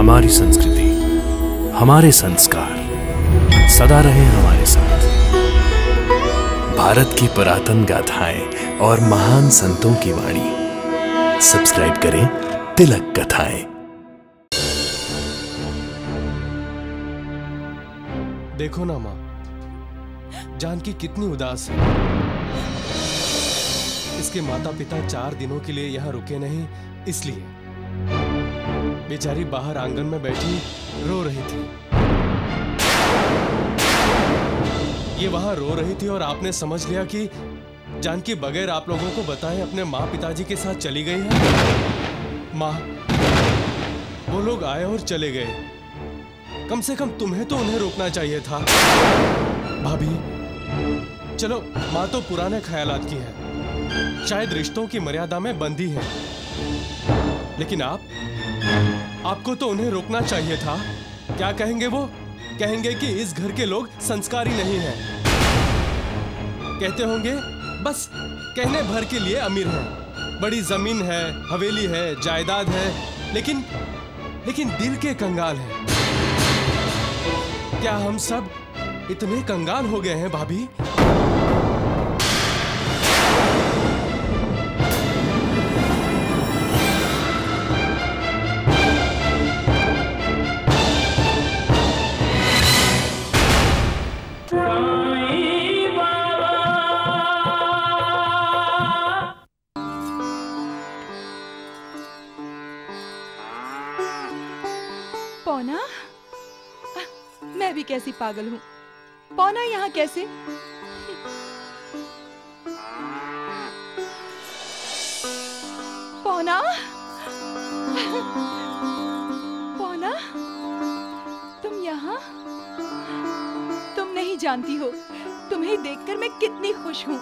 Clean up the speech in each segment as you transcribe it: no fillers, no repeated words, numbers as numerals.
हमारी संस्कृति, हमारे संस्कार सदा रहे हमारे साथ। भारत की पुरातन गाथाएं और महान संतों की वाणी। सब्सक्राइब करें तिलक कथाएं। देखो ना माँ, जानकी कितनी उदास है। इसके माता पिता 4 दिनों के लिए यहाँ रुके नहीं, इसलिए बेचारी बाहर आंगन में बैठी रो रही थी। ये वहां रो रही थी और आपने समझ लिया कि जानकी बगैर आप लोगों को बताए अपने माँ पिताजी के साथ चली गई है। माँ, वो लोग आए और चले गए, कम से कम तुम्हें तो उन्हें रोकना चाहिए था। भाभी, चलो माँ तो पुराने ख्यालात की है, शायद रिश्तों की मर्यादा में बंधी है, लेकिन आपको तो उन्हें रोकना चाहिए था। क्या कहेंगे वो? कहेंगे कि इस घर के लोग संस्कारी नहीं हैं। कहते होंगे बस कहने भर के लिए अमीर हैं, बड़ी जमीन है, हवेली है, जायदाद है, लेकिन दिल के कंगाल हैं। क्या हम सब इतने कंगाल हो गए हैं भाभी? पौना, मैं भी कैसी पागल हूँ। पौना यहाँ कैसे? पौना, पौना, तुम यहाँ? तुम नहीं जानती हो, तुम्हें देखकर मैं कितनी खुश हूँ।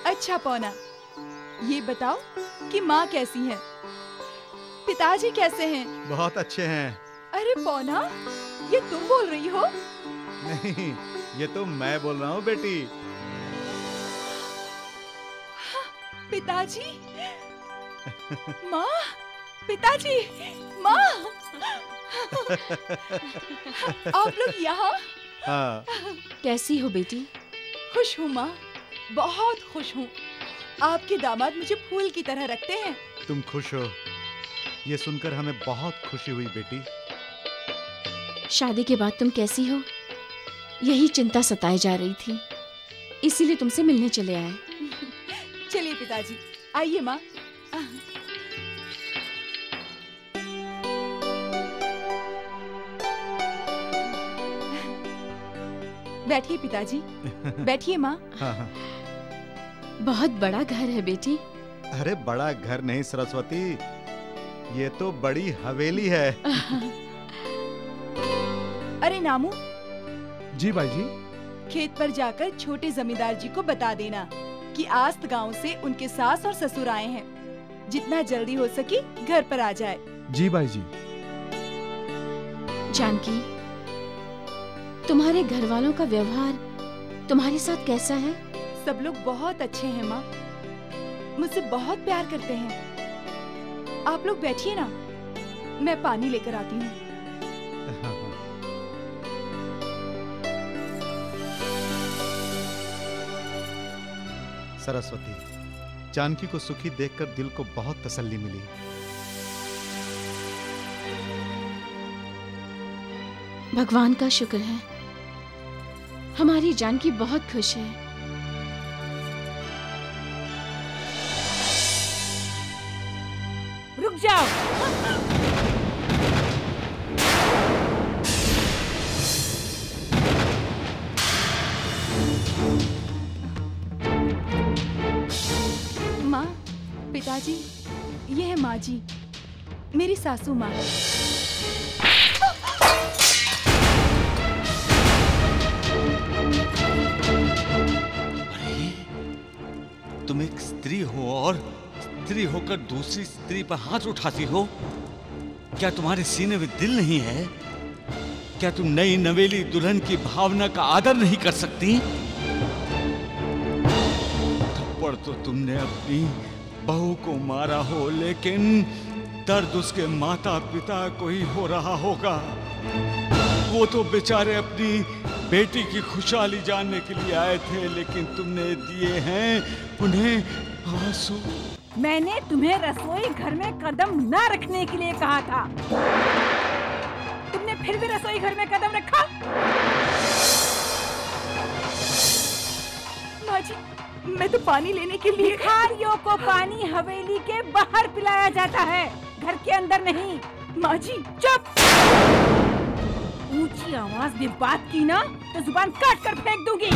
अच्छा पौना, ये बताओ कि माँ कैसी है? पिताजी कैसे हैं? बहुत अच्छे हैं। अरे पौना, ये तुम बोल रही हो? नहीं, ये तो मैं बोल रहा हूँ बेटी। पिताजी, माँ, पिताजी, माँ, आप लोग यहाँ? हाँ। कैसी हो बेटी? खुश हूँ माँ, बहुत खुश हूँ। आपके दामाद मुझे फूल की तरह रखते हैं। तुम खुश हो, ये सुनकर हमें बहुत खुशी हुई बेटी। शादी के बाद तुम कैसी हो, यही चिंता सताए जा रही थी, इसीलिए तुमसे मिलने चले आए। चलिए पिताजी, आइए माँ। बैठिए पिताजी, बैठिए माँ। हाँ हाँ। बहुत बड़ा घर है बेटी। अरे बड़ा घर नहीं सरस्वती, ये तो बड़ी हवेली है। अरे नामू। जी भाई जी। खेत पर जाकर छोटे जमींदार जी को बता देना कि आस्त गांव से उनके सास और ससुर आए हैं। जितना जल्दी हो सके घर पर आ जाए। जी भाई जी। जानकी, तुम्हारे घर वालों का व्यवहार तुम्हारे साथ कैसा है? सब लोग बहुत अच्छे हैं माँ, मुझसे बहुत प्यार करते हैं। आप लोग बैठिए ना, मैं पानी लेकर आती हूँ। सरस्वती, जानकी को सुखी देखकर दिल को बहुत तसल्ली मिली। भगवान का शुक्र है, हमारी जानकी बहुत खुश है। रुक जाओ। माँ, पिताजी, ये है माँ जी, मेरी सासू माँ। अरे, तुम एक स्त्री हो और स्त्री होकर दूसरी स्त्री पर हाथ उठाती हो? क्या तुम्हारे सीने में दिल नहीं है? क्या तुम नई नवेली दुल्हन की भावना का आदर नहीं कर सकती? थप्पड़ तो तुमने अपनी बहू को मारा हो, लेकिन दर्द उसके माता पिता को ही हो रहा होगा। वो तो बेचारे अपनी बेटी की खुशहाली जानने के लिए आए थे, लेकिन तुमने दिए हैं उन्हें आंसू। मैंने तुम्हें रसोई घर में कदम न रखने के लिए कहा था, तुमने फिर भी रसोई घर में कदम रखा। माँ जी, मैं तो पानी लेने के लिए। भिखारियों को पानी हवेली के बाहर पिलाया जाता है, घर के अंदर नहीं। माँ जी चुप! ऊंची आवाज में बात की ना तो जुबान काट कर फेंक दूंगी।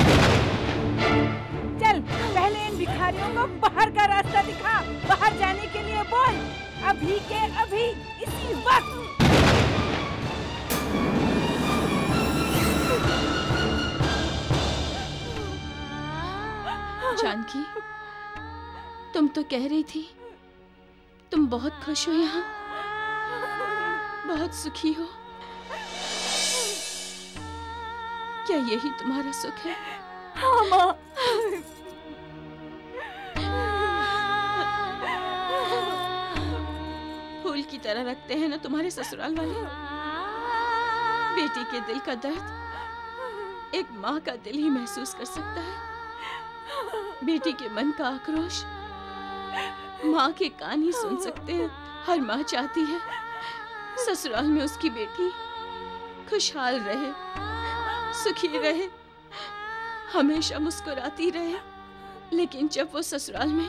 चल, पहले इन भिखारियों को बाहर का रास्ता दिखा। बाहर जाने के लिए बोल, अभी के अभी, इसी वक्त। जानकी, तुम तो कह रही थी तुम बहुत खुश हो, यहाँ बहुत सुखी हो। क्या यही तुम्हारा सुख है? हाँ माँ। फूल की तरह रखते हैं ना तुम्हारे ससुराल वाले। बेटी के दिल का दर्द एक माँ का दिल ही महसूस कर सकता है। बेटी के मन का आक्रोश माँ के कान ही सुन सकते हैं। हर माँ चाहती है ससुराल में उसकी बेटी खुशहाल रहे, सुखी रहे, हमेशा मुस्कुराती रहे। लेकिन जब वो ससुराल में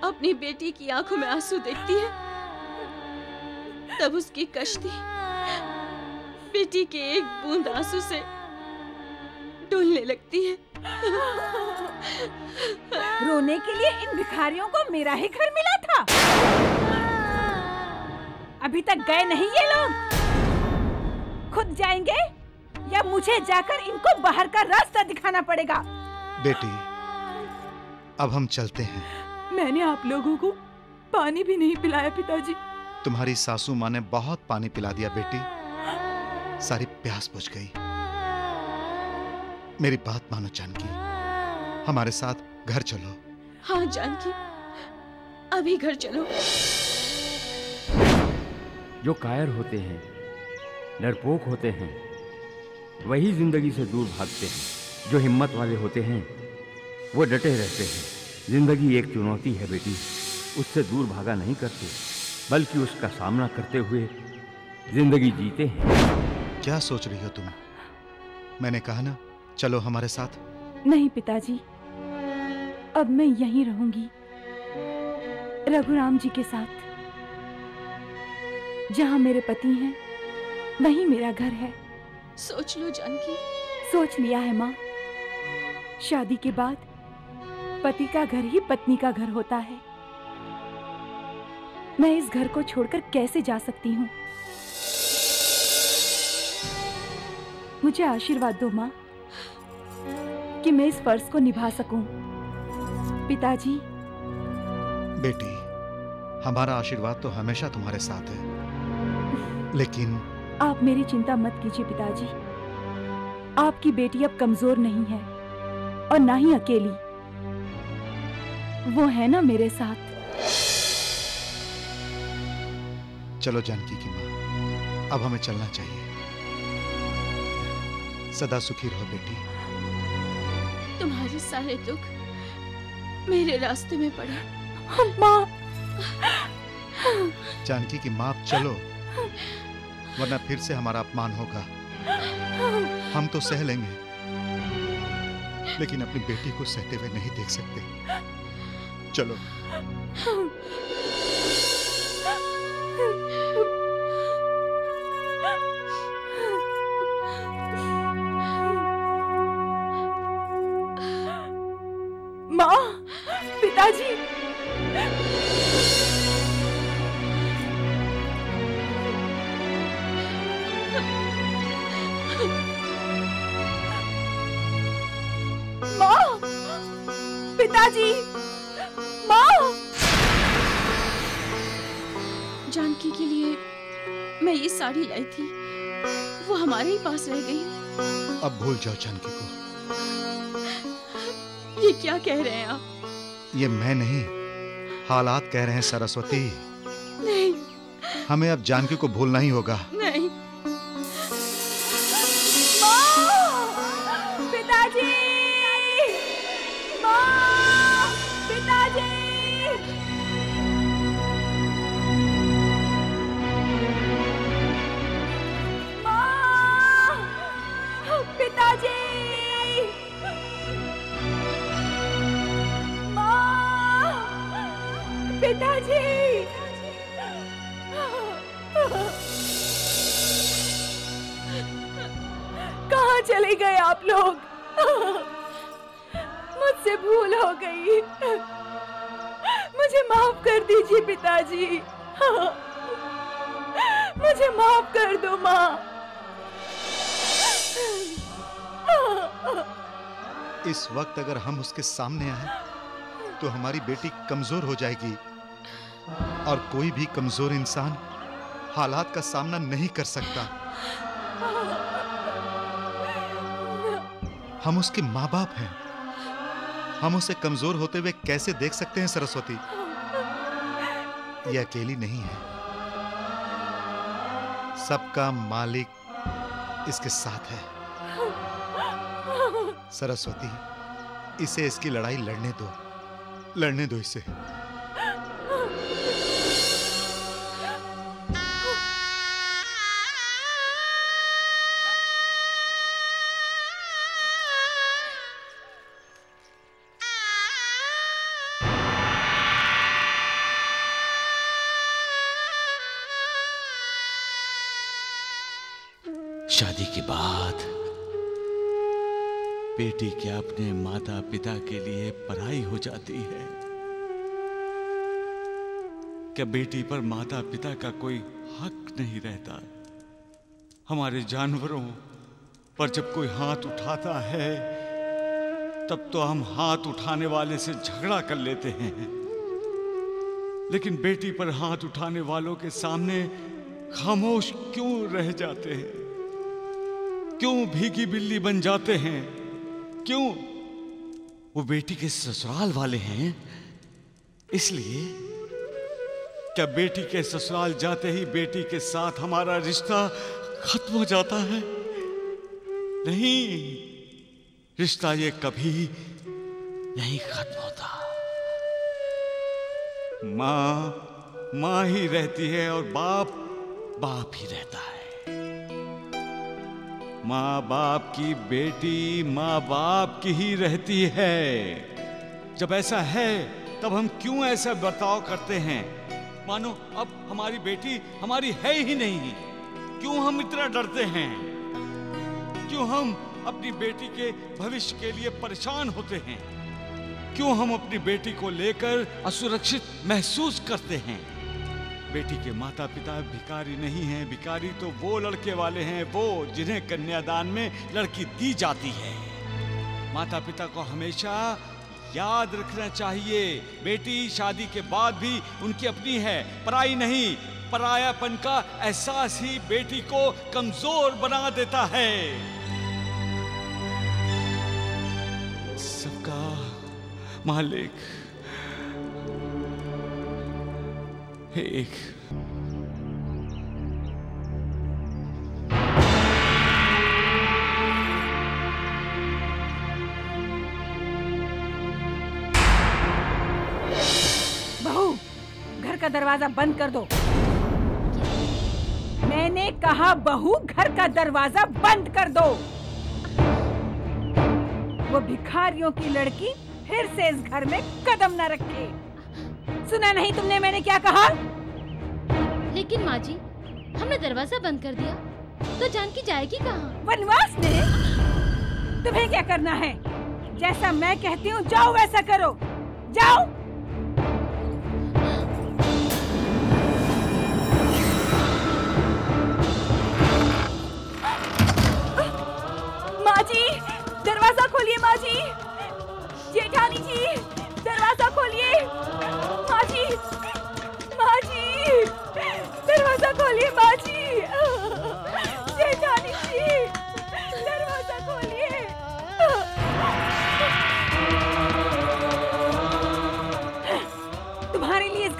अपनी बेटी की आंखों में आंसू देखती है, तब उसकी कश्ती बेटी के एक बूंद आंसू से डूलने लगती है। रोने के लिए इन भिखारियों को मेरा ही घर मिला था। अभी तक गए नहीं ये लोग। खुद जाएंगे या मुझे जाकर इनको बाहर का रास्ता दिखाना पड़ेगा? बेटी, अब हम चलते हैं। मैंने आप लोगों को पानी भी नहीं पिलाया पिताजी। तुम्हारी सासू माँ ने बहुत पानी पिला दिया बेटी, सारी प्यास बुझ गई। मेरी बात मानो जानकी, हमारे साथ घर चलो। हाँ जानकी, अभी घर चलो। जो कायर होते हैं, डरपोक होते हैं, वही जिंदगी से दूर भागते हैं। जो हिम्मत वाले होते हैं वो डटे रहते हैं। जिंदगी एक चुनौती है बेटी, उससे दूर भागा नहीं करते, बल्कि उसका सामना करते हुए जिंदगी जीते हैं। क्या सोच रही हो तुम? मैंने कहा ना, चलो हमारे साथ। नहीं पिताजी, अब मैं यहीं रहूंगी रघुराम जी के साथ। जहां मेरे पति हैं, वहीं मेरा घर है। सोच लो जानकी। सोच लिया है माँ। शादी के बाद पति का घर ही पत्नी का घर होता है। मैं इस घर को छोड़कर कैसे जा सकती हूँ? मुझे आशीर्वाद दो माँ कि मैं इस फर्ज को निभा सकूं। पिताजी। बेटी, हमारा आशीर्वाद तो हमेशा तुम्हारे साथ है, लेकिन आप मेरी चिंता मत कीजिए पिताजी। आपकी बेटी अब कमजोर नहीं है और ना ही अकेली। वो है ना मेरे साथ। चलो जानकी की माँ, अब हमें चलना चाहिए। सदा सुखी रहो बेटी। तुम्हारे सारे दुख मेरे रास्ते में पड़े। माँ। जानकी की माँ, अब चलो, वरना फिर से हमारा अपमान होगा। हम तो सह लेंगे, लेकिन अपनी बेटी को सहते हुए नहीं देख सकते। चलो। माँ, पिताजी। माँ, पिताजी, माँ। जानकी के लिए मैं ये साड़ी लाई थी, वो हमारे ही पास रह गई। अब भूल जाओ जानकी को। ये क्या कह रहे हैं आप? ये मैं नहीं, हालात कह रहे हैं सरस्वती। नहीं, हमें अब जानकी को भूलना ही होगा। नहीं। पिताजी, माँ, पिताजी, माँ, पिताजी, माँ, पिताजी। कहाँ चले गए आप लोग? मुझसे भूल हो गई, मुझे माफ कर दीजिए पिताजी, मुझे माफ कर दो माँ। इस वक्त अगर हम उसके सामने आए तो हमारी बेटी कमजोर हो जाएगी, और कोई भी कमजोर इंसान हालात का सामना नहीं कर सकता। हम उसके माँ बाप हैं, हम उसे कमजोर होते हुए कैसे देख सकते हैं सरस्वती? ये अकेली नहीं है, सबका मालिक इसके साथ है। सरस्वती, इसे इसकी लड़ाई लड़ने दो इसे। शादी के बाद बेटी क्या अपने माता पिता के लिए पराई हो जाती है? क्या बेटी पर माता पिता का कोई हक नहीं रहता? हमारे जानवरों पर जब कोई हाथ उठाता है तब तो हम हाथ उठाने वाले से झगड़ा कर लेते हैं, लेकिन बेटी पर हाथ उठाने वालों के सामने खामोश क्यों रह जाते हैं? क्यों भीगी बिल्ली बन जाते हैं? क्यों? वो बेटी के ससुराल वाले हैं इसलिए? क्या बेटी के ससुराल जाते ही बेटी के साथ हमारा रिश्ता खत्म हो जाता है? नहीं, रिश्ता ये कभी नहीं खत्म होता। माँ ही रहती है और बाप ही रहता है। माँ बाप की बेटी माँ बाप की ही रहती है। जब ऐसा है तब हम क्यों ऐसा बर्ताव करते हैं मानो अब हमारी बेटी हमारी है ही नहीं? क्यों हम इतना डरते हैं? क्यों हम अपनी बेटी के भविष्य के लिए परेशान होते हैं? क्यों हम अपनी बेटी को लेकर असुरक्षित महसूस करते हैं? बेटी के माता पिता भिखारी नहीं हैं, भिखारी तो वो लड़के वाले हैं वो जिन्हें कन्यादान में लड़की दी जाती है। माता पिता को हमेशा याद रखना चाहिए, बेटी शादी के बाद भी उनकी अपनी है, पराई नहीं। परायापन का एहसास ही बेटी को कमजोर बना देता है। सबका मालिक एक। बहू, घर का दरवाजा बंद कर दो। मैंने कहा बहू, घर का दरवाजा बंद कर दो। वो भिखारियों की लड़की फिर से इस घर में कदम न रखे। सुना नहीं तुमने मैंने क्या कहा? लेकिन माँ जी, हमने दरवाजा बंद कर दिया तो जानकी जाएगी कहाँ? वनवास में? तुम्हें क्या करना है? जैसा मैं कहती हूँ जाओ वैसा करो, जाओ। माँ जी, दरवाजा खोलिए। माँ जी, जेठानी जी, दरवाजा खोलिए। माँ जी, दरवाजा खोलिए। माँ जी, जेठानी जी, दरवाजा खोलिए।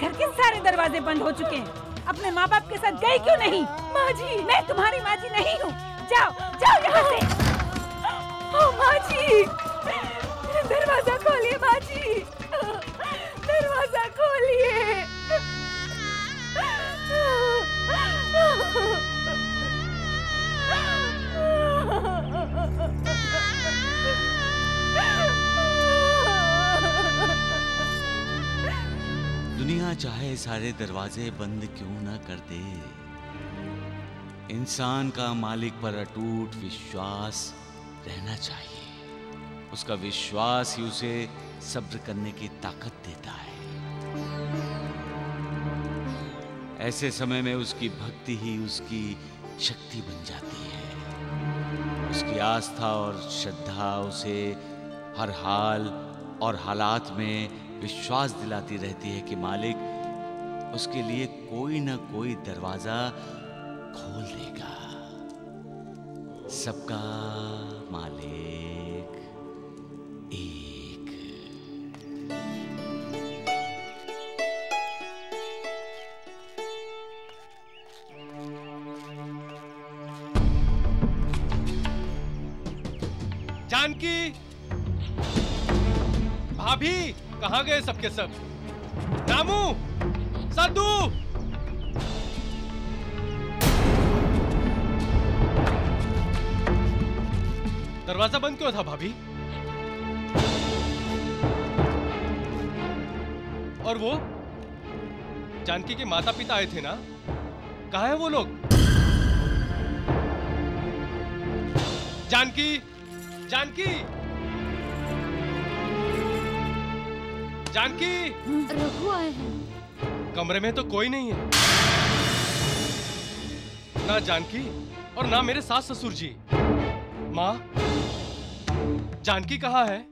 घर के सारे दरवाजे बंद हो चुके हैं। अपने माँ बाप के साथ गई क्यों नहीं? माँ जी, मैं तुम्हारी माँ जी नहीं हूँ। जाओ जाओ यहाँ से। माँ जी, दरवाजा खोलिए माँ जी, दरवाजा खोलिए। दुनिया चाहे सारे दरवाजे बंद क्यों ना कर दे, इंसान का मालिक पर अटूट विश्वास रहना चाहिए। उसका विश्वास ही उसे सब्र करने की ताकत देता है। ऐसे समय में उसकी भक्ति ही उसकी शक्ति बन जाती है। उसकी आस्था और श्रद्धा उसे हर हाल और हालात में विश्वास दिलाती रहती है कि मालिक उसके लिए कोई ना कोई दरवाजा खोल देगा। सबका मालिक एक। जानकी, भाभी, कहाँ गए सबके सब? रामू, सद्दू, दरवाजा बंद क्यों था भाभी? और वो जानकी के माता पिता आए थे ना, कहाँ हैं वो लोग? जानकी, जानकी, जानकी! रघु आए हैं। कमरे में तो कोई नहीं है, ना जानकी और ना मेरे सास ससुर जी। माँ, जानकी कहाँ है?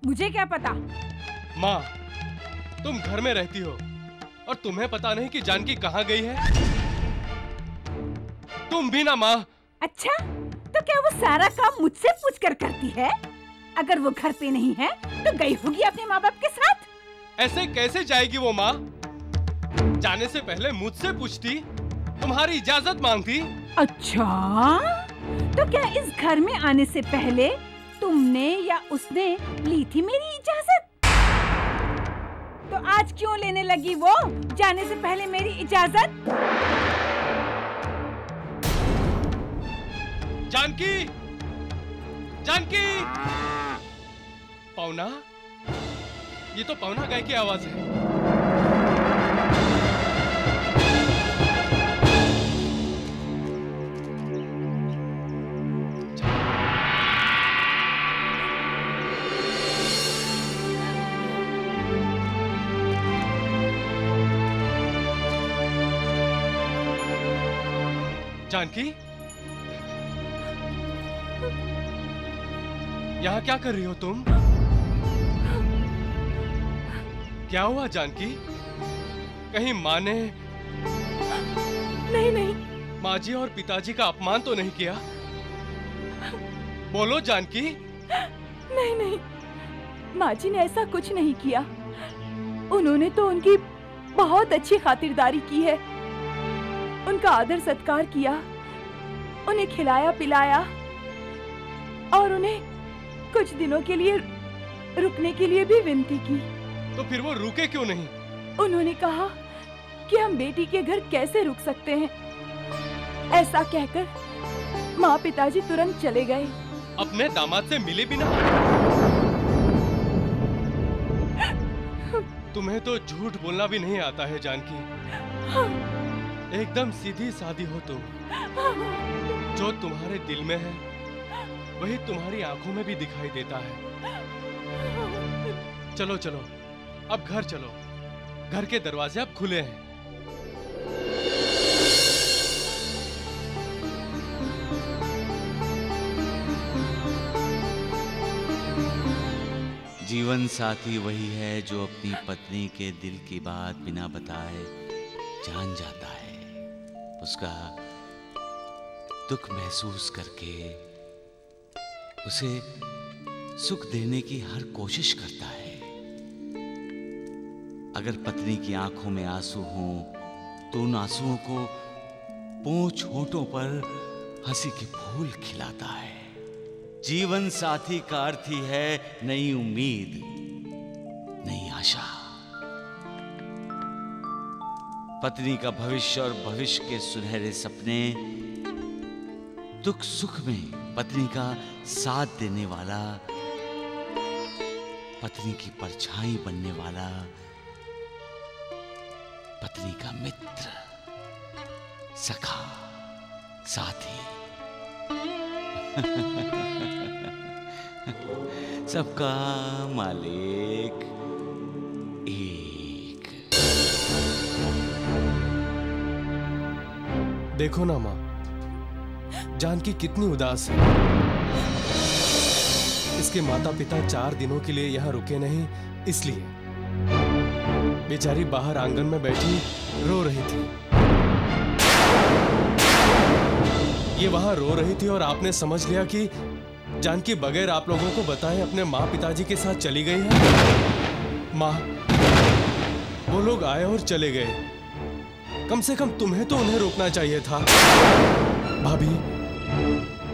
मुझे क्या पता? माँ, तुम घर में रहती हो और तुम्हें पता नहीं कि जानकी कहाँ गई है? तुम भी ना माँ। अच्छा, तो क्या वो सारा काम मुझसे पूछकर करती है? अगर वो घर पे नहीं है तो गई होगी अपने माँ बाप के साथ। ऐसे कैसे जाएगी वो माँ? जाने से पहले मुझसे पूछती, तुम्हारी इजाजत मांगती। अच्छा, तो क्या इस घर में आने से पहले तुमने या उसने ली थी मेरी इजाजत? तो आज क्यों लेने लगी वो जाने से पहले मेरी इजाजत? जानकी, जानकी! पौना, ये तो पौना गाय की आवाज है। जानकी, यहाँ क्या कर रही हो तुम? क्या हुआ जानकी? कहीं माँ ने? नहीं नहीं, माँ जी और पिताजी का अपमान तो नहीं किया? बोलो जानकी। नहीं नहीं, माँ जी ने ऐसा कुछ नहीं किया। उन्होंने तो उनकी बहुत अच्छी खातिरदारी की है, उनका आदर सत्कार किया, उन्हें खिलाया पिलाया और उन्हें कुछ दिनों के लिए रुकने के लिए भी विनती की। तो फिर वो रुके क्यों नहीं? उन्होंने कहा कि हम बेटी के घर कैसे रुक सकते हैं। ऐसा कहकर माँ पिताजी तुरंत चले गए। अपने दामाद से मिले भी ना? तुम्हें तो झूठ बोलना भी नहीं आता है जानकी। एकदम सीधी सादी हो तुम। जो तुम्हारे दिल में है वही तुम्हारी आंखों में भी दिखाई देता है। चलो चलो, अब घर चलो। घर के दरवाजे अब खुले हैं। जीवन साथी वही है जो अपनी पत्नी के दिल की बात बिना बताए जान जाता है। उसका दुख महसूस करके उसे सुख देने की हर कोशिश करता है। अगर पत्नी की आंखों में आंसू हों तो उन आंसुओं को पोंछ होठों पर हंसी के फूल खिलाता है। जीवन साथी का अर्थ ही है नई उम्मीद, नई आशा। पत्नी का भविष्य और भविष्य के सुनहरे सपने, दुख सुख में पत्नी का साथ देने वाला, पत्नी की परछाई बनने वाला, पत्नी का मित्र, सखा, साथी। सबका मालिक एक। देखो ना माँ, जानकी कितनी उदास है। इसके माता पिता 4 दिनों के लिए यहाँ रुके नहीं, इसलिए बेचारी बाहर आंगन में बैठी रो रही थी। ये वहां रो रही थी और आपने समझ लिया कि जानकी बगैर आप लोगों को बताए अपने माँ पिताजी के साथ चली गई है। माँ, वो लोग आए और चले गए। कम से कम तुम्हें तो उन्हें रोकना चाहिए था। भाभी,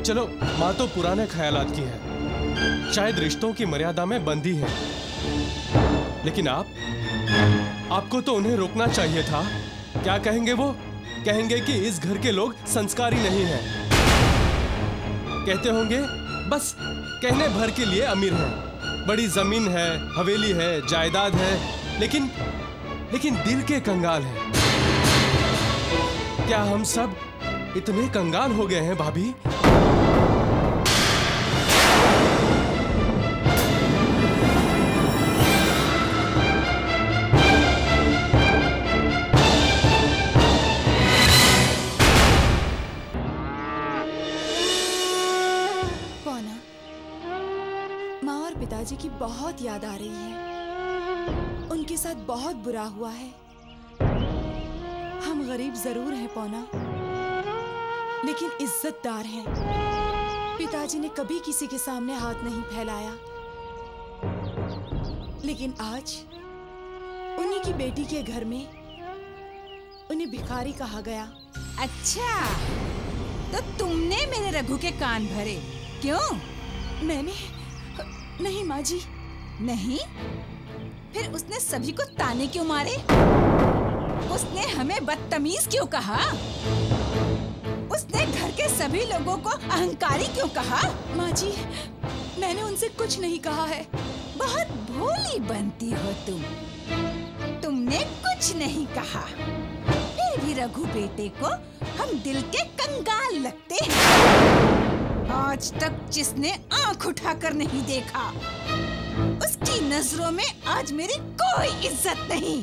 चलो माँ तो पुराने ख्यालात की है, शायद रिश्तों की मर्यादा में बंधी है, लेकिन आपको तो उन्हें रोकना चाहिए था। क्या कहेंगे वो? कहेंगे कि इस घर के लोग संस्कारी नहीं हैं। कहते होंगे बस कहने भर के लिए अमीर हैं, बड़ी जमीन है, हवेली है, जायदाद है, लेकिन दिल के कंगाल हैं। क्या हम सब इतने कंगाल हो गए हैं भाभी? पिताजी की बहुत याद आ रही है। उनके साथ बहुत बुरा हुआ है। हम गरीब जरूर हैं पौना, लेकिन इज्जतदार हैं। पिताजी ने कभी किसी के सामने हाथ नहीं फैलाया, लेकिन आज उन्हीं की बेटी के घर में उन्हें भिखारी कहा गया। अच्छा, तो तुमने मेरे रघु के कान भरे, क्यों? मैंने नहीं माँ जी। नहीं? फिर उसने सभी को ताने क्यों मारे? उसने हमें बदतमीज क्यों कहा? उसने घर के सभी लोगों को अहंकारी क्यों कहा? माँ जी, मैंने उनसे कुछ नहीं कहा है। बहुत भोली बनती हो तुम। तुमने कुछ नहीं कहा, फिर भी रघु बेटे को हम दिल के कंगाल लगते हैं। आज तक जिसने आंख उठाकर नहीं देखा, उसकी नजरों में आज मेरी कोई इज्जत नहीं।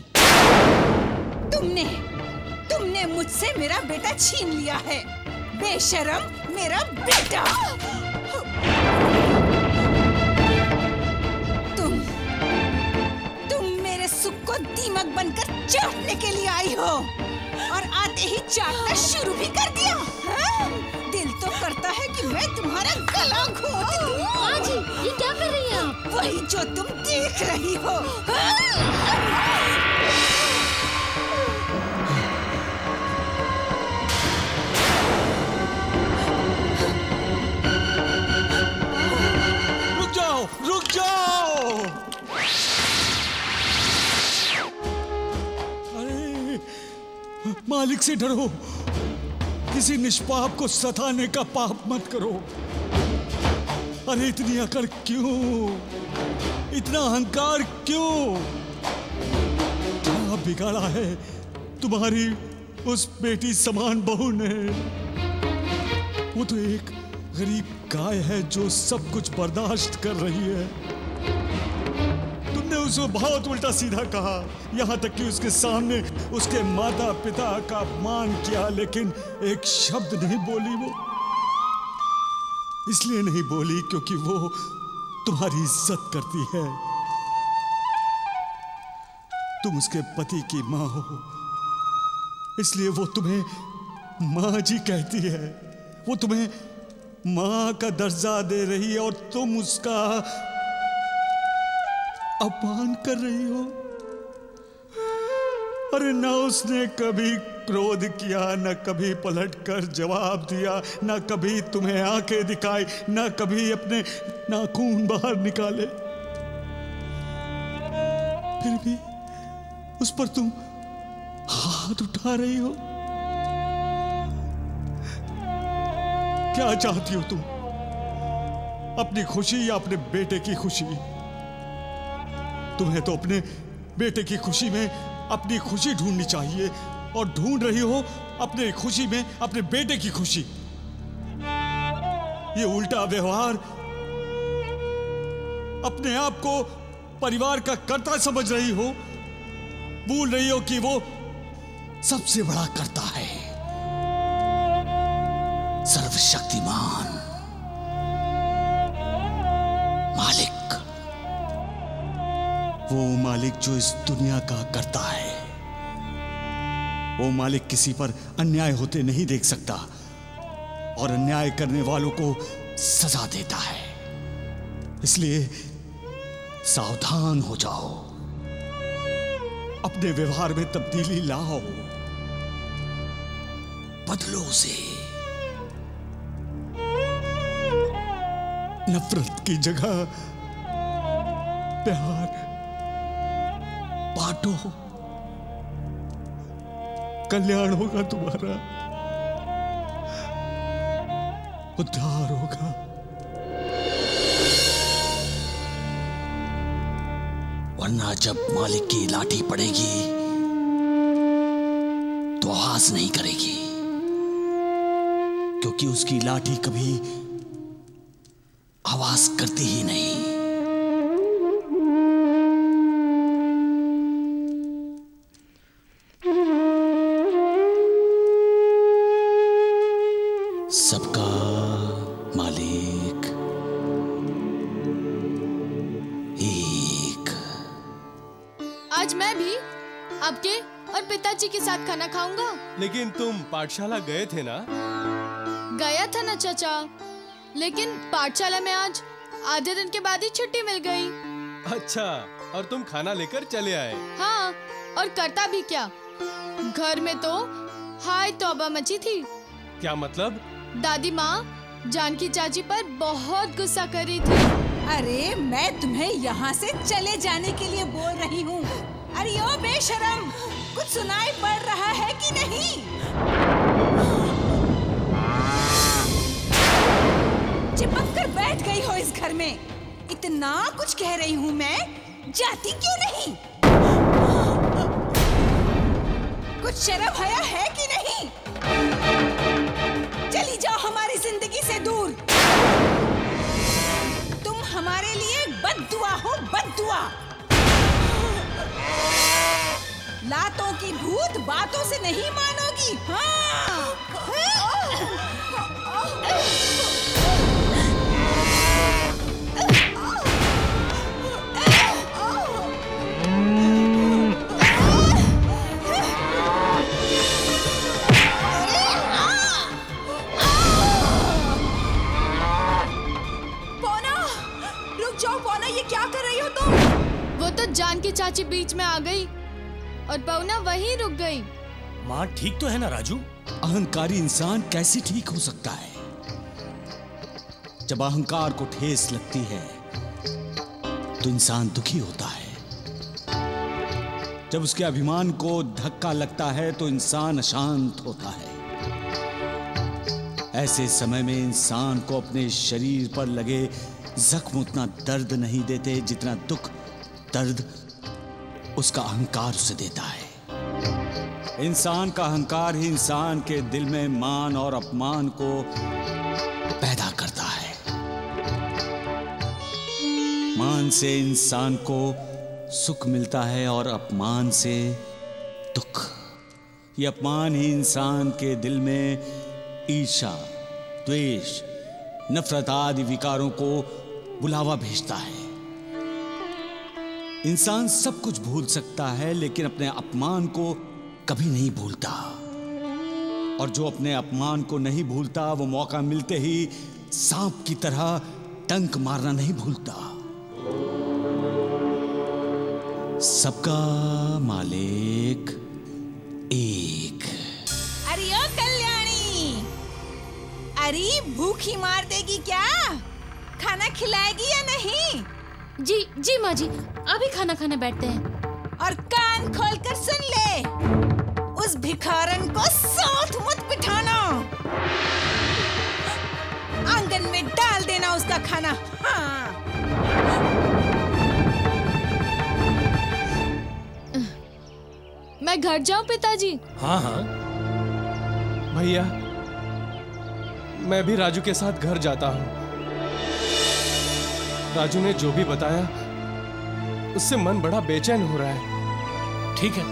तुमने मुझसे मेरा बेटा छीन लिया है, बेशरम मेरा बेटा। तुम मेरे सुख को दीमक बनकर चाटने के लिए आई हो, और आते ही चाटना शुरू भी कर दिया। हाँ? दिल तो करता है कि मैं तुम्हारा गला घोंट दूं। माँ जी, ये क्या कर रही हैं आप? वही जो तुम देख रही हो। रुक जाओ, रुक जाओ। अरे, मालिक से डरो, किसी निष्पाप को सताने का पाप मत करो। अरे इतनी अकड़ क्यों? इतना अहंकार क्यों? क्या बिगाड़ा है तुम्हारी उस बेटी समान बहू ने? वो तो एक गरीब गाय है जो सब कुछ बर्दाश्त कर रही है। तुमने उसे बहुत उल्टा सीधा कहा, यहाँ तक कि उसके सामने उसके माता पिता का अपमान किया, लेकिन एक शब्द नहीं बोली वो। इसलिए नहीं बोली क्योंकि वो तुम्हारी इज्जत करती है। तुम उसके पति की माँ हो, इसलिए वो तुम्हें माँ जी कहती है। वो तुम्हें माँ का दर्जा दे रही है और तुम उसका अपमान कर रही हो। अरे न उसने कभी क्रोध किया, न कभी पलटकर जवाब दिया, न कभी तुम्हें आंखें दिखाई, न कभी अपने नाखून बाहर निकाले। फिर भी उस पर तुम हाथ उठा रही हो। क्या चाहती हो तुम? अपनी खुशी या अपने बेटे की खुशी? तुम्हें तो अपने बेटे की खुशी में अपनी खुशी ढूंढनी चाहिए, और ढूंढ रही हो अपने खुशी में अपने बेटे की खुशी। ये उल्टा व्यवहार, अपने आप को परिवार का कर्ता समझ रही हो, भूल रही हो कि वो सबसे बड़ा कर्ता है, सर्वशक्तिमान मालिक। वो मालिक जो इस दुनिया का कर्ता है। वो मालिक किसी पर अन्याय होते नहीं देख सकता, और अन्याय करने वालों को सजा देता है। इसलिए सावधान हो जाओ, अपने व्यवहार में तब्दीली लाओ, बदलो उसे। नफरत की जगह प्यार बांटो, कल्याण होगा तुम्हारा, उद्धार होगा। वरना जब मालिक की लाठी पड़ेगी तो आवाज नहीं करेगी, क्योंकि उसकी लाठी कभी आवाज करती ही नहीं। सबका मालिक एक। आज मैं भी आपके और पिताजी के साथ खाना खाऊंगा। लेकिन तुम पाठशाला गए थे ना? गया था ना चाचा, लेकिन पाठशाला में आज आधे दिन के बाद ही छुट्टी मिल गई। अच्छा, और तुम खाना लेकर चले आए? हाँ, और करता भी क्या, घर में तो हाय तौबा मची थी। क्या मतलब? दादी माँ जानकी चाची पर बहुत गुस्सा कर रही थी। अरे मैं तुम्हें यहाँ से चले जाने के लिए बोल रही हूँ। अरे ओ बेशरम, कुछ सुनाई पड़ रहा है कि नहीं? चिपक कर बैठ गई हो इस घर में। इतना कुछ कह रही हूँ मैं, जाती क्यों नहीं? कुछ शर्म हया है कि नहीं? चली जाओ हमारी जिंदगी से दूर। तुम हमारे लिए बद्दुआ हो, बद्दुआ। लातों की भूत बातों से नहीं मानोगी। हाँ। जानकी चाची बीच में आ गई और पवना वहीं रुक गई। माँ ठीक तो है ना राजू? अहंकारी इंसान कैसे ठीक हो सकता है? जब अहंकार को ठेस लगती है तो इंसान दुखी होता है। जब उसके अभिमान को धक्का लगता है तो इंसान अशांत होता है। ऐसे समय में इंसान को अपने शरीर पर लगे जख्म उतना दर्द नहीं देते जितना दुख दर्द उसका अहंकार उसे देता है। इंसान का अहंकार ही इंसान के दिल में मान और अपमान को पैदा करता है। मान से इंसान को सुख मिलता है और अपमान से दुख। ये अपमान ही इंसान के दिल में ईर्ष्या, द्वेष, नफरत आदि विकारों को बुलावा भेजता है। इंसान सब कुछ भूल सकता है लेकिन अपने अपमान को कभी नहीं भूलता, और जो अपने अपमान को नहीं भूलता वो मौका मिलते ही सांप की तरह डंक मारना नहीं भूलता। सबका मालिक भिखारी भूखी मार देगी क्या? खाना खिलाएगी या नहीं? जी जी माँ जी, अभी खाना खाने बैठते हैं। और कान खोलकर सुन ले, उस भिखारन को साथ मत बिठाना, आंगन में डाल देना उसका खाना। हाँ। मैं घर जाऊं पिताजी? हाँ हाँ। भैया, मैं भी राजू के साथ घर जाता हूँ। राजू ने जो भी बताया उससे मन बड़ा बेचैन हो रहा है। ठीक है,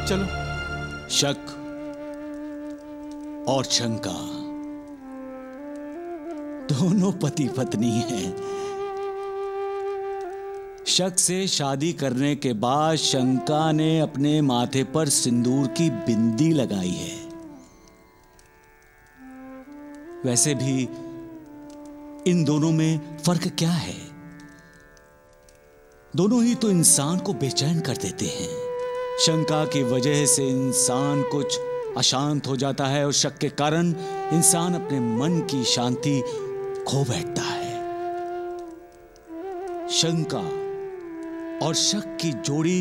चलो। शक और शंका दोनों पति पत्नी हैं। शक से शादी करने के बाद शंका ने अपने माथे पर सिंदूर की बिंदी लगाई है। वैसे भी इन दोनों में फर्क क्या है? दोनों ही तो इंसान को बेचैन कर देते हैं। शंका की वजह से इंसान कुछ अशांत हो जाता है और शक के कारण इंसान अपने मन की शांति खो बैठता है। शंका और शक की जोड़ी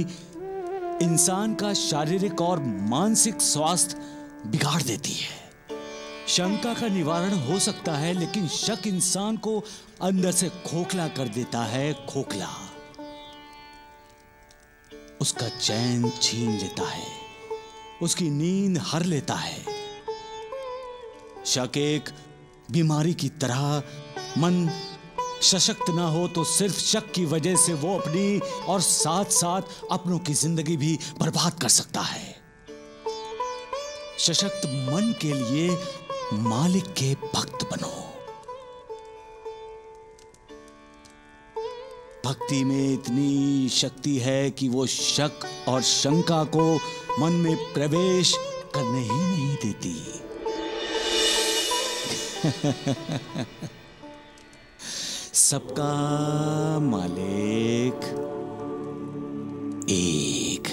इंसान का शारीरिक और मानसिक स्वास्थ्य बिगाड़ देती है। शंका का निवारण हो सकता है, लेकिन शक इंसान को अंदर से खोखला कर देता है। खोखला उसका चैन छीन लेता है, उसकी नींद हर लेता है। शक एक बीमारी की तरह, मन सशक्त ना हो तो सिर्फ शक की वजह से वो अपनी और साथ साथ अपनों की जिंदगी भी बर्बाद कर सकता है। सशक्त मन के लिए मालिक के भक्त बनो। भक्ति में इतनी शक्ति है कि वो शक और शंका को मन में प्रवेश करने ही नहीं देती। सबका मालिक एक।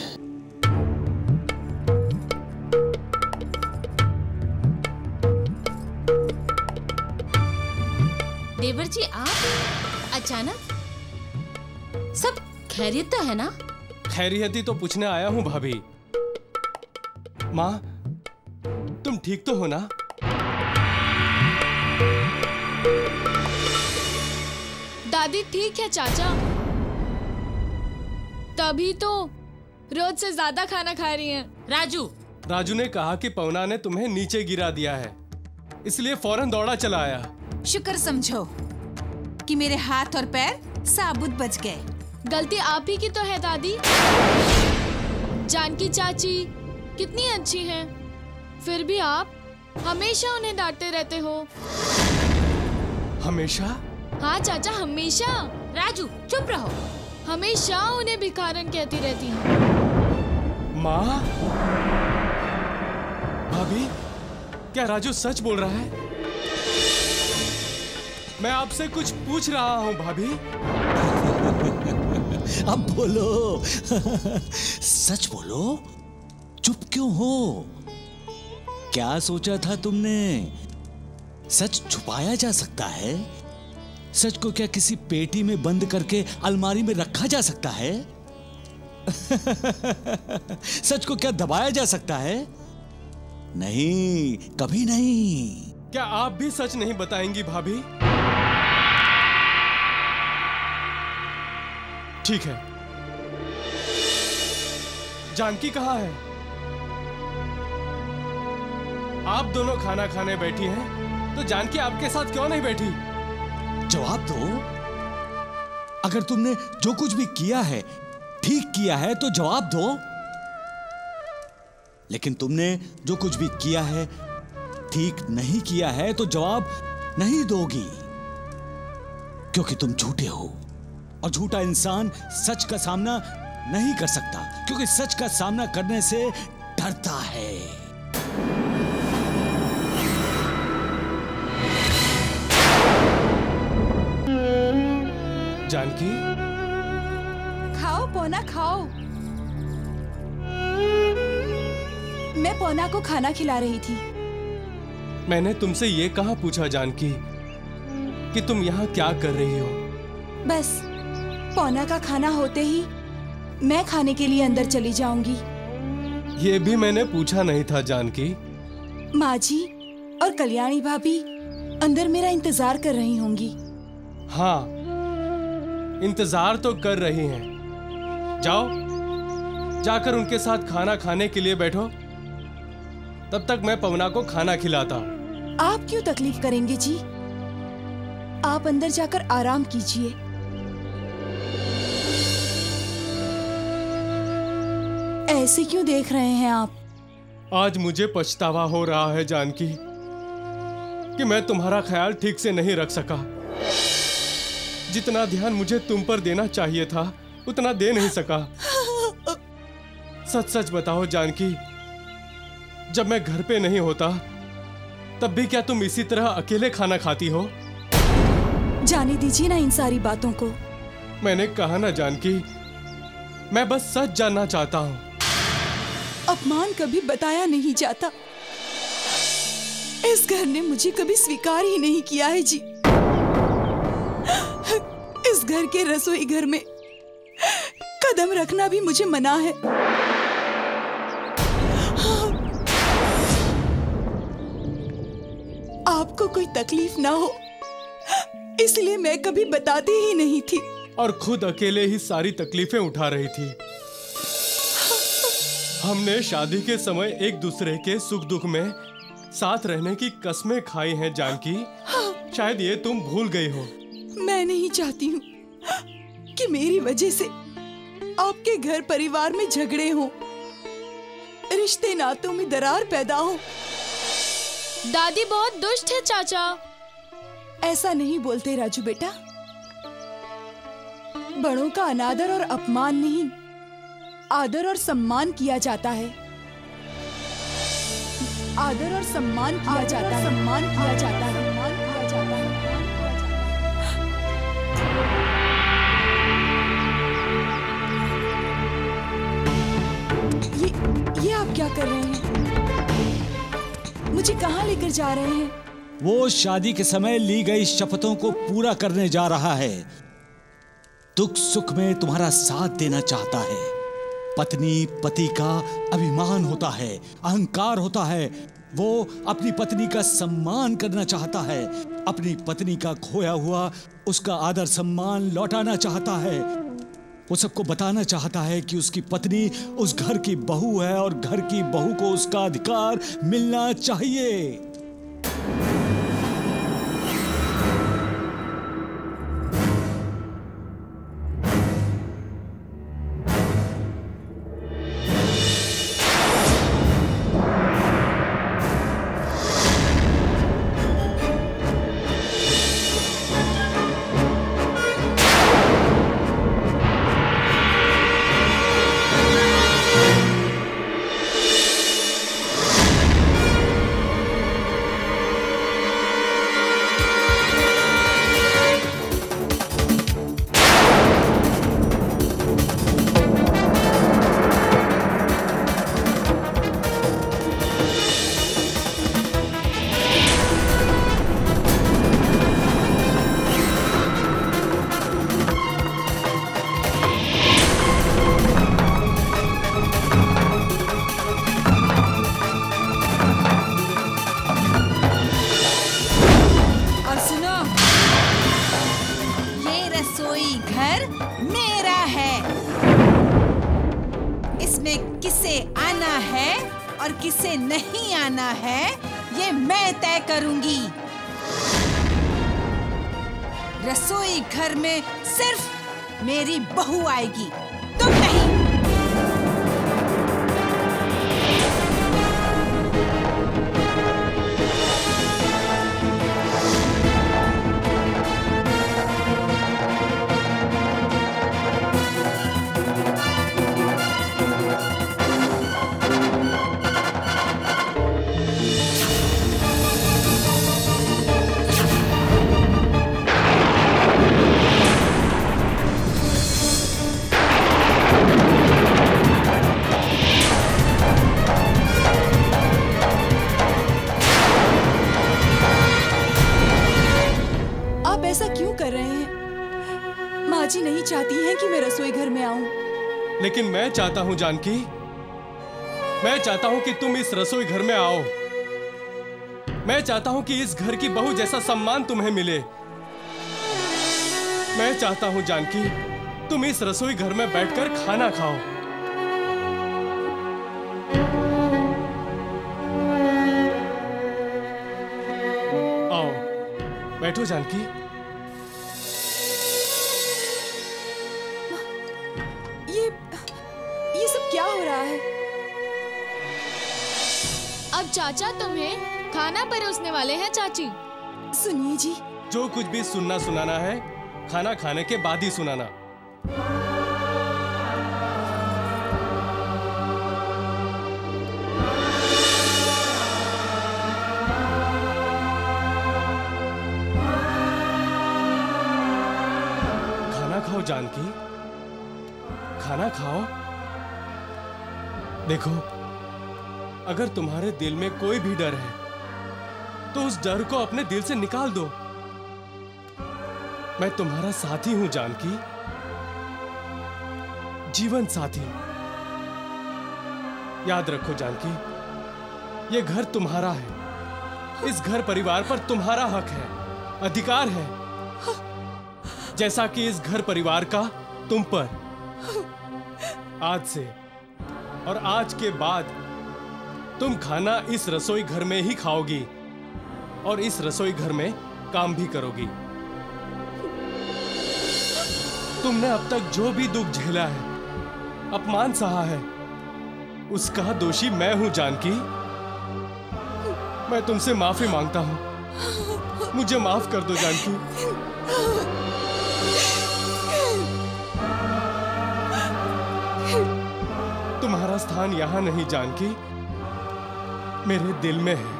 देवर जी, आप अचानक? सब खैरियत तो है ना? खैरियत ही तो पूछने आया हूँ भाभी। माँ, तुम ठीक तो हो ना? दादी ठीक है चाचा, तभी तो रोज से ज्यादा खाना खा रही हैं। राजू ने कहा कि पवना ने तुम्हें नीचे गिरा दिया है, इसलिए फौरन दौड़ा चला आया। शुक्र समझो कि मेरे हाथ और पैर साबुत बच गए। गलती आप ही की तो है दादी। जानकी चाची कितनी अच्छी हैं, फिर भी आप हमेशा उन्हें डांटते रहते हो। हमेशा? हाँ चाचा, हमेशा। राजू चुप रहो। हमेशा उन्हें भिखारन कहती रहती हूँ। माँ, भाभी, क्या राजू सच बोल रहा है? मैं आपसे कुछ पूछ रहा हूँ भाभी। अब बोलो, सच बोलो, चुप क्यों हो? क्या सोचा था तुमने? सच छुपाया जा सकता है? सच को क्या किसी पेटी में बंद करके अलमारी में रखा जा सकता है? सच को क्या दबाया जा सकता है? नहीं, कभी नहीं। क्या आप भी सच नहीं बताएंगी भाभी? ठीक है। जानकी कहाँ है? आप दोनों खाना खाने बैठी हैं, तो जानकी आपके साथ क्यों नहीं बैठी? जवाब दो। अगर तुमने जो कुछ भी किया है ठीक किया है तो जवाब दो। लेकिन तुमने जो कुछ भी किया है ठीक नहीं किया है तो जवाब नहीं दोगी, क्योंकि तुम झूठे हो और झूठा इंसान सच का सामना नहीं कर सकता, क्योंकि सच का सामना करने से डरता है। जानकी, खाओ पौना खाओ। मैं पौना को खाना खिला रही थी। मैंने तुमसे ये कहाँ पूछा जानकी कि तुम यहाँ क्या कर रही हो? बस पौना का खाना होते ही मैं खाने के लिए अंदर चली जाऊंगी। ये भी मैंने पूछा नहीं था जानकी। माँ जी और कल्याणी भाभी अंदर मेरा इंतजार कर रही होंगी। हाँ, इंतजार तो कर रही हैं। जाओ, जाकर उनके साथ खाना खाने के लिए बैठो। तब तक मैं पवना को खाना खिलाता हूँ। आप क्यों तकलीफ करेंगे जी? आप अंदर जाकर आराम कीजिए। ऐसे क्यों देख रहे हैं आप? आज मुझे पछतावा हो रहा है जानकी कि मैं तुम्हारा ख्याल ठीक से नहीं रख सका। जितना ध्यान मुझे तुम पर देना चाहिए था उतना दे नहीं सका। सच सच बताओ जानकी, जब मैं घर पे नहीं होता तब भी क्या तुम इसी तरह अकेले खाना खाती हो? जाने दीजिए ना इन सारी बातों को। मैंने कहा ना जानकी, मैं बस सच जानना चाहता हूँ। अपमान कभी बताया नहीं जाता। इस घर ने मुझे कभी स्वीकार ही नहीं किया है जी। इस घर के रसोई घर में कदम रखना भी मुझे मना है। आपको कोई तकलीफ ना हो इसलिए मैं कभी बताती ही नहीं थी। और खुद अकेले ही सारी तकलीफें उठा रही थी। हमने शादी के समय एक दूसरे के सुख दुख में साथ रहने की कस्में खाई हैं जानकी। शायद ये तुम भूल गई हो। मैं नहीं चाहती हूँ कि मेरी वजह से आपके घर परिवार में झगड़े हो, रिश्ते नातों में दरार पैदा हो। दादी बहुत दुष्ट है चाचा। ऐसा नहीं बोलते राजू बेटा। बड़ों का अनादर और अपमान नहीं, आदर और सम्मान किया जाता है। आदर और सम्मान किया जाता है। सम्मान किया जाता है। सम्मान किया जाता है। ये आप क्या कर रहे हैं? मुझे कहाँ लेकर जा रहे हैं? वो शादी के समय ली गई शपथों को पूरा करने जा रहा है। दुख सुख में तुम्हारा साथ देना चाहता है। पत्नी पति का अभिमान होता है, अहंकार होता है। वो अपनी पत्नी का सम्मान करना चाहता है, अपनी पत्नी का खोया हुआ उसका आदर सम्मान लौटाना चाहता है। वो सबको बताना चाहता है कि उसकी पत्नी उस घर की बहू है और घर की बहू को उसका अधिकार मिलना चाहिए। किसे नहीं आना है ये मैं तय करूंगी। रसोई घर में सिर्फ मेरी बहू आएगी, तुम नहीं। लेकिन मैं चाहता हूं जानकी, मैं चाहता हूं कि तुम इस रसोई घर में आओ। मैं चाहता हूं कि इस घर की बहू जैसा सम्मान तुम्हें मिले। मैं चाहता हूं जानकी, तुम इस रसोई घर में बैठकर खाना खाओ। आओ, बैठो जानकी। ये सब क्या हो रहा है? अब चाचा तुम्हें खाना परोसने वाले हैं चाची। सुनिए जी, जो कुछ भी सुनना सुनाना है खाना खाने के बाद ही सुनाना। खाना खाओ जानकी, खाना खाओ। देखो, अगर तुम्हारे दिल में कोई भी डर है तो उस डर को अपने दिल से निकाल दो। मैं तुम्हारा साथी हूं जानकी, जीवन साथी। याद रखो जानकी, ये घर तुम्हारा है। इस घर परिवार पर तुम्हारा हक है, अधिकार है, जैसा कि इस घर परिवार का तुम पर। आज से और आज के बाद तुम खाना इस रसोई घर में ही खाओगी और इस रसोई घर में काम भी करोगी। तुमने अब तक जो भी दुख झेला है, अपमान सहा है, उसका दोषी मैं हूं जानकी। मैं तुमसे माफी मांगता हूं, मुझे माफ कर दो जानकी। तुम्हारा स्थान यहां नहीं जानकी, मेरे दिल में है।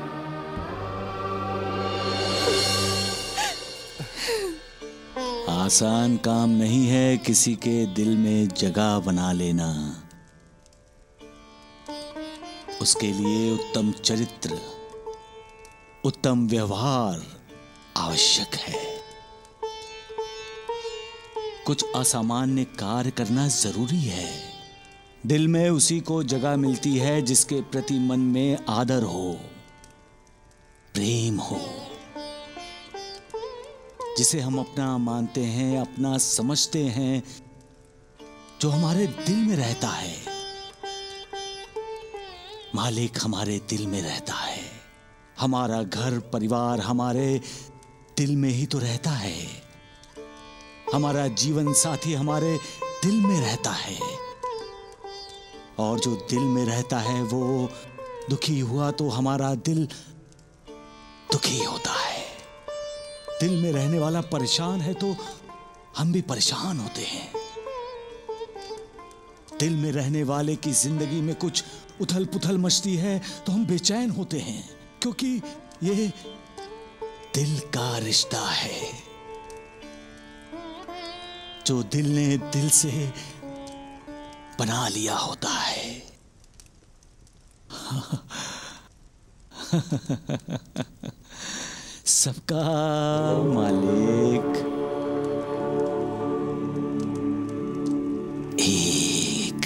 आसान काम नहीं है किसी के दिल में जगह बना लेना। उसके लिए उत्तम चरित्र, उत्तम व्यवहार आवश्यक है। कुछ असामान्य कार्य करना जरूरी है। दिल में उसी को जगह मिलती है जिसके प्रति मन में आदर हो, प्रेम हो, जिसे हम अपना मानते हैं, अपना समझते हैं, जो हमारे दिल में रहता है। मालिक हमारे दिल में रहता है। हमारा घर परिवार हमारे दिल में ही तो रहता है। हमारा जीवन साथी हमारे दिल में रहता है। और जो दिल में रहता है वो दुखी हुआ तो हमारा दिल दुखी होता है। दिल में रहने वाला परेशान है तो हम भी परेशान होते हैं। दिल में रहने वाले की जिंदगी में कुछ उथल पुथल मचती है तो हम बेचैन होते हैं, क्योंकि ये दिल का रिश्ता है जो दिल ने दिल से बना लिया होता है। सबका मालिक एक।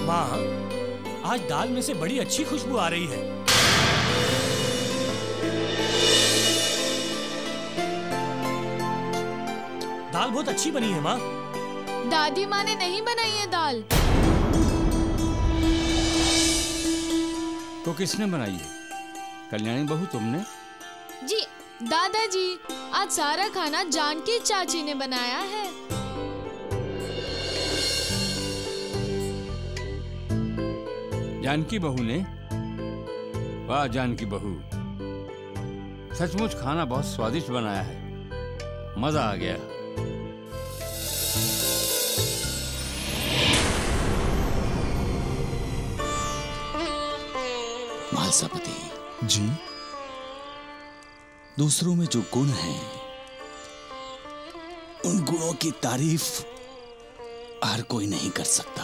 माँ, आज दाल में से बड़ी अच्छी खुशबू आ रही है। दाल बहुत अच्छी बनी है माँ। दादी माँ ने नहीं बनाई है दाल। तो किसने बनाई है? कल्याणी बहू तुमने? जी दादाजी, आज सारा खाना जानकी चाची ने बनाया है। जानकी बहू ने? वाह जानकी बहू, सचमुच खाना बहुत स्वादिष्ट बनाया है, मजा आ गया। मालसापति जी, दूसरों में जो गुण हैं, उन गुणों की तारीफ हर कोई नहीं कर सकता।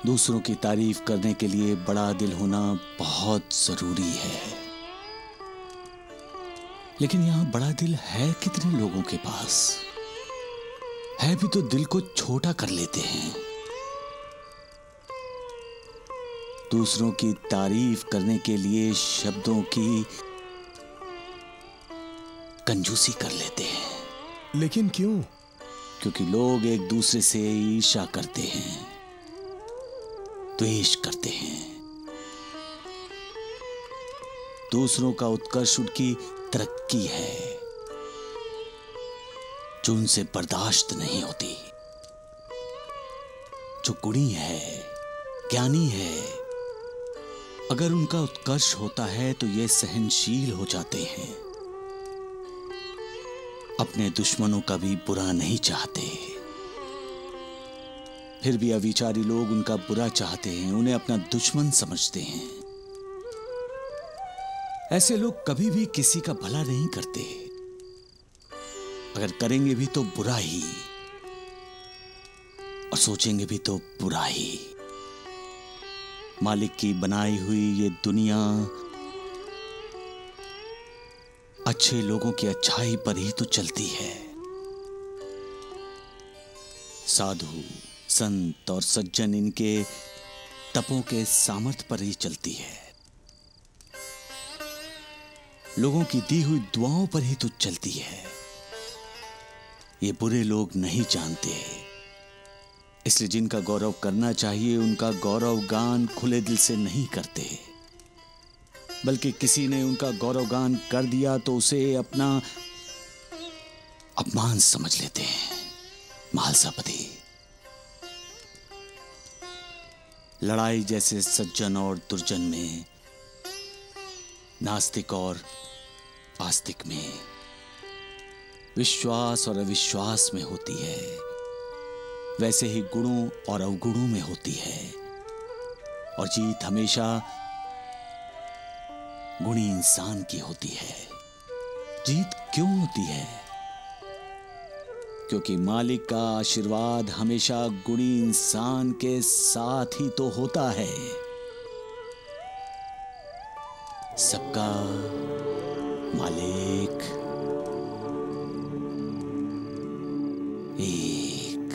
दूसरों की तारीफ करने के लिए बड़ा दिल होना बहुत जरूरी है। लेकिन यहां बड़ा दिल है कितने लोगों के पास? है भी तो दिल को छोटा कर लेते हैं। दूसरों की तारीफ करने के लिए शब्दों की कंजूसी कर लेते हैं। लेकिन क्यों? क्योंकि लोग एक दूसरे से ईर्ष्या करते हैं, द्वेष करते हैं। दूसरों का उत्कर्ष उनकी तरक्की है जो उनसे बर्दाश्त नहीं होती। जो गुणी है, ज्ञानी है, अगर उनका उत्कर्ष होता है तो ये सहनशील हो जाते हैं। अपने दुश्मनों का भी बुरा नहीं चाहते। फिर भी अविचारी लोग उनका बुरा चाहते हैं, उन्हें अपना दुश्मन समझते हैं। ऐसे लोग कभी भी किसी का भला नहीं करते। अगर करेंगे भी तो बुरा ही, और सोचेंगे भी तो बुरा ही। मालिक की बनाई हुई ये दुनिया अच्छे लोगों की अच्छाई पर ही तो चलती है। साधु, संत और सज्जन इनके तपों के सामर्थ्य पर ही चलती है। लोगों की दी हुई दुआओं पर ही तो चलती है। ये बुरे लोग नहीं जानते, इसलिए जिनका गौरव करना चाहिए उनका गौरव गान खुले दिल से नहीं करते, बल्कि किसी ने उनका गौरव गान कर दिया तो उसे अपना अपमान समझ लेते हैं। महालसापति, लड़ाई जैसे सज्जन और दुर्जन में, नास्तिक और आस्तिक में, विश्वास और अविश्वास में होती है, वैसे ही गुणों और अवगुणों में होती है। और जीत हमेशा गुणी इंसान की होती है। जीत क्यों होती है? क्योंकि मालिक का आशीर्वाद हमेशा गुणी इंसान के साथ ही तो होता है। सबका मालिक एक।